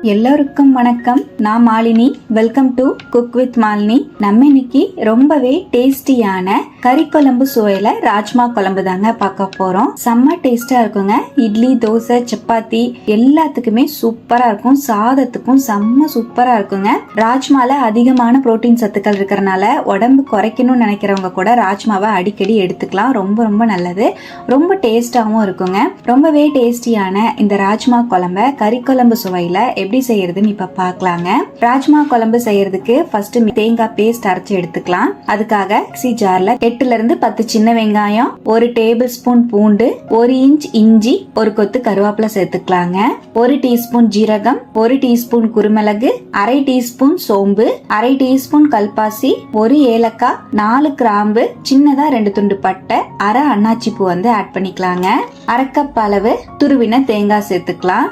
எல்லோருக்கும் வணக்கம். நான் Malini. Welcome to cook with Malini. நம்ம இன்னைக்கு ரொம்பவே டேஸ்டியான கறி குழம்பு சுவையில ராஜ்மா குழம்பு தாங்க பார்க்க போறோம். செம்ம டேஸ்டா இருக்குங்க. இட்லி, தோசை, சப்பாத்தி எல்லாத்துக்குமே சூப்பரா இருக்கும். சாதத்துக்கும் செம்ம சூப்பரா இருக்குங்க. ராஜ்மால அதிகமான புரோட்டீன் சத்துக்கள் இருக்கிறனால உடம்பு குறைக்கணும்னு நினைக்கிறவங்க கூட ராஜ்மாவை அடிக்கடி எடுத்துக்கலாம். ரொம்ப ரொம்ப நல்லது. ரொம்ப டேஸ்டாவும் இருக்குங்க. ரொம்பவே டேஸ்டியான இந்த ராஜ்மா குழம்ப கறி குழம்பு சுவையில எப்படி செய்யறதுன்னு இப்ப பாக்கலாங்க. ராஜ்மா குழம்பு செய்யறதுக்கு ஃபர்ஸ்ட் தேங்காய் பேஸ்ட் அரைச்சு எடுத்துக்கலாம். அதுக்காக மிக்ஸி ஜார்ல 8ல இருந்து 10 சின்ன வெங்காயம், 1 டேபிள் ஸ்பூன் பூண்டு, 1 இன்ச் இஞ்சி, 1 கொத்து கருவேப்பிலை சேர்த்துக்கலாங்க. 1 டீஸ்பூன் ஜீரகம், 1 டீஸ்பூன் குருமிளகு, 1/2 டீஸ்பூன் சோம்பு, 1/2 டீஸ்பூன் கல்பாசி, 1 ஏலக்காய், 4 கிராம்பு, சின்னதா 2 துண்டு பட்டை, 1/2 அன்னாச்சி பூ ஆட் பண்ணிக்கலாங்க. 1/2 கப் அளவு துருவின தேங்காய் சேர்த்துக்கலாம்.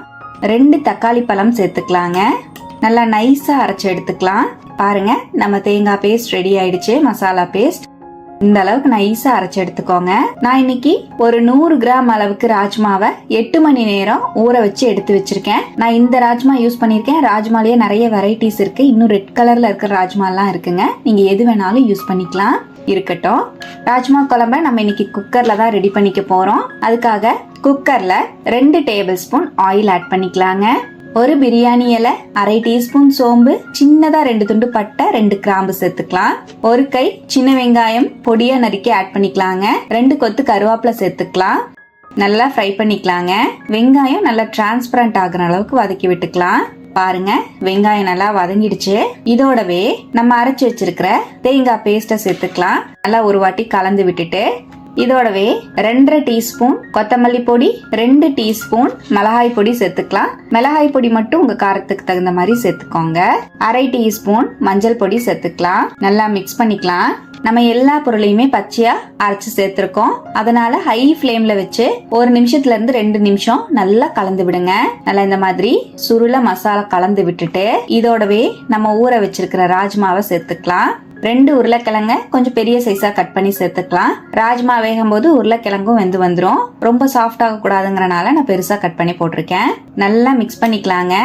2 தக்காளி பழம் சேர்த்துக்கலாங்க. நல்லா நைஸா அரைச்சு எடுத்துக்கலாம். பாருங்க, நம்ம தேங்காய் பேஸ்ட் ரெடி ஆயிடுச்சு. மசாலா பேஸ்ட் இந்த அளவுக்கு நைஸா அரைச்சு எடுத்துக்கோங்க. நான் இன்னைக்கு ஒரு 100 கிராம் அளவுக்கு ராஜ்மாவை 8 மணி நேரம் ஊற வச்சு எடுத்து வச்சிருக்கேன். நான் இந்த ராஜ்மா யூஸ் பண்ணிருக்கேன். ராஜ்மாலேயே நிறைய வெரைட்டிஸ் இருக்கு. இன்னும் ரெட் கலர்ல இருக்கிற ராஜ்மா எல்லாம் இருக்குங்க. நீங்க எது வேணாலும் யூஸ் பண்ணிக்கலாம். இருக்கட்டும். ராஜ்மா குழம்ப நம்ம இன்னைக்கு குக்கர்ல தான் ரெடி பண்ணிக்க போறோம். அதுக்காக குக்கர்ல 2 டேபிள் ஸ்பூன் ஆயில் ஆட் பண்ணிக்கலாங்க. 1 பிரியாணி இலை, 1/2 டீஸ்பூன் சோம்பு, சின்னதா 2 துண்டு பட்டை, 2 கிராம்பு சேர்த்துக்கலாம். 1 கை சின்ன வெங்காயம் பொடியா நறுக்கி ஆட் பண்ணிக்கலாங்க. 2 கொத்து கருவேப்பிலை சேர்த்துக்கலாம். நல்லா ஃப்ரை பண்ணிக்கலாங்க. வெங்காயம் நல்லா டிரான்ஸ்பரண்ட் ஆகுற அளவுக்கு வதக்கி விட்டுக்கலாம். பாருங்க, வெங்காயம் நல்லா வதங்கிடுச்சு. இதோடவே நம்ம அரைச்சு வச்சிருக்கிற தேங்காய் பேஸ்ட சேர்த்துக்கலாம். நல்லா ஒரு வாட்டி கலந்து விட்டுட்டு இதோடவே 2.5 டீஸ்பூன் கொத்தமல்லி பொடி, 2 டீஸ்பூன் மிளகாய் பொடி சேர்த்துக்கலாம். மிளகாய் பொடி மட்டும் உங்க காரத்துக்கு தகுந்த மாதிரி சேர்த்துக்கோங்க. 1/2 டீஸ்பூன் மஞ்சள் பொடி சேர்த்துக்கலாம். நல்லா மிக்ஸ் பண்ணிக்கலாம். நம்ம எல்லா பொருளையுமே பச்சையா அரைச்சு சேர்த்திருக்கோம். அதனால ஹை ஃப்ளேம்ல வச்சு 1 நிமிஷத்துல இருந்து 2 நிமிஷம் நல்லா கலந்து விடுங்க. நல்லா இந்த மாதிரி சுருள மசாலா கலந்து விட்டுட்டு இதோடவே நம்ம ஊற வச்சிருக்கிற ராஜ்மாவை சேர்த்துக்கலாம். 2 உருளைக்கிழங்க கொஞ்சம் பெரிய சைஸா கட் பண்ணி சேர்த்துக்கலாம். ராஜ்மா வேகும் போது உருளைக்கிழங்கும் வெந்து வந்துடும். ரொம்ப சாஃப்ட் ஆக கூடாதுங்கறனால நான் பெருசா கட் பண்ணி போட்டிருக்கேன். நல்லா மிக்ஸ் பண்ணிக்கலாங்க.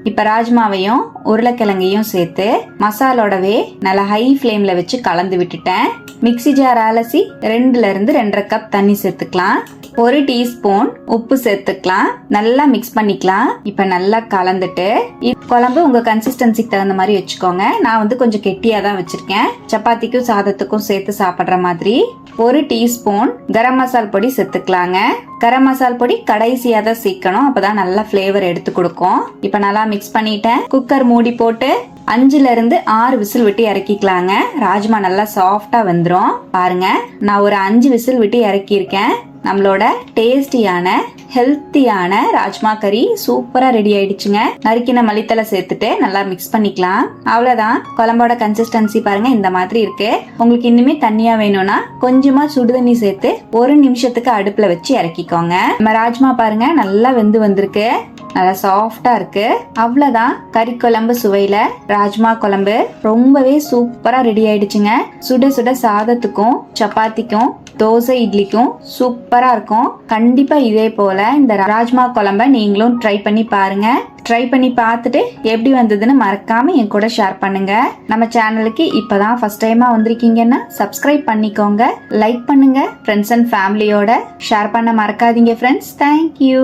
இப்ப ராஜ்மாவையும் உருளைக்கிழங்கையும் சேர்த்து மசாலோடவே நல்லா ஹை ஃப்ளேம்ல வச்சு கலந்து விட்டுட்டேன். மிக்ஸி ஜார் அலசி 2ல இருந்து 2.5 கப் தண்ணி சேர்த்துக்கலாம். 1 டீஸ்பூன் உப்பு சேர்த்துக்கலாம். நல்லா மிக்ஸ் பண்ணிக்கலாம். இப்ப நல்லா கலந்துட்டு குழம்பு உங்க கன்சிஸ்டன்சிக்கு தகுந்த மாதிரி வச்சுக்கோங்க. நான் வந்து கொஞ்சம் கெட்டியா தான் வச்சிருக்கேன். சப்பாத்திக்கும் சாதத்துக்கும் சேர்த்து சாப்பிடுற மாதிரி. 1 டீஸ்பூன் கரம் மசால் பொடி சேர்த்துக்கலாங்க. கரம் மசால் பொடி கடைசியா தான் சேர்க்கணும். அப்பதான் நல்லா பிளேவர் எடுத்து கொடுக்கும். இப்ப நல்லா மிக்ஸ் பண்ணிட்டேன். குக்கர் மூடி போட்டு 5ல இருந்து 6 விசில் விட்டு இறக்கிக்கலாங்க. ராஜ்மா நல்லா சாஃப்டா வந்துரும். பாருங்க, நான் ஒரு 5 விசில் விட்டு இறக்கியிருக்கேன். நம்மளோட டேஸ்டியான ஹெல்த்தியான ராஜ்மா கறி சூப்பரா ரெடி ஆயிடுச்சுங்க. நறுக்கின மல்லித்தலை சேர்த்துட்டு நல்லா மிக்ஸ் பண்ணிக்கலாம். அவ்வளவுதான். குழம்போட கன்சிஸ்டன்சி பாருங்க இந்த மாதிரி இருக்கு. உங்களுக்கு இன்னுமே தண்ணியா வேணும்னா கொஞ்சமா சுடுதண்ணி சேர்த்து 1 நிமிஷத்துக்கு அடுப்புல வச்சு இறக்கிக்கோங்க. நம்ம ராஜ்மா பாருங்க நல்லா வெந்து வந்திருக்கு. நல்லா சாஃப்டா இருக்கு. அவ்வளவுதான். கறி குழம்பு சுவையில ராஜ்மா குழம்பு ரொம்பவே சூப்பரா ரெடி ஆயிடுச்சுங்க. சுட சுட சாதத்துக்கும் சப்பாத்திக்கும் தோசை இட்லிக்கும் சூப்பரா இருக்கும். கண்டிப்பா இதே போல இந்த ராஜ்மா குழம்ப நீங்களும் ட்ரை பண்ணி பாருங்க. ட்ரை பண்ணி பார்த்துட்டு எப்படி வந்ததுன்னு மறக்காம என் கூட ஷேர் பண்ணுங்க. நம்ம சேனலுக்கு இப்பதான் ஃபர்ஸ்ட் டைமா வந்திருக்கீங்கன்னா சப்ஸ்கிரைப் பண்ணிக்கோங்க. லைக் பண்ணுங்க. ஃப்ரெண்ட்ஸ் அண்ட் ஃபேமிலியோட ஷேர் பண்ண மறக்காதீங்க ஃப்ரெண்ட்ஸ். தேங்க்யூ.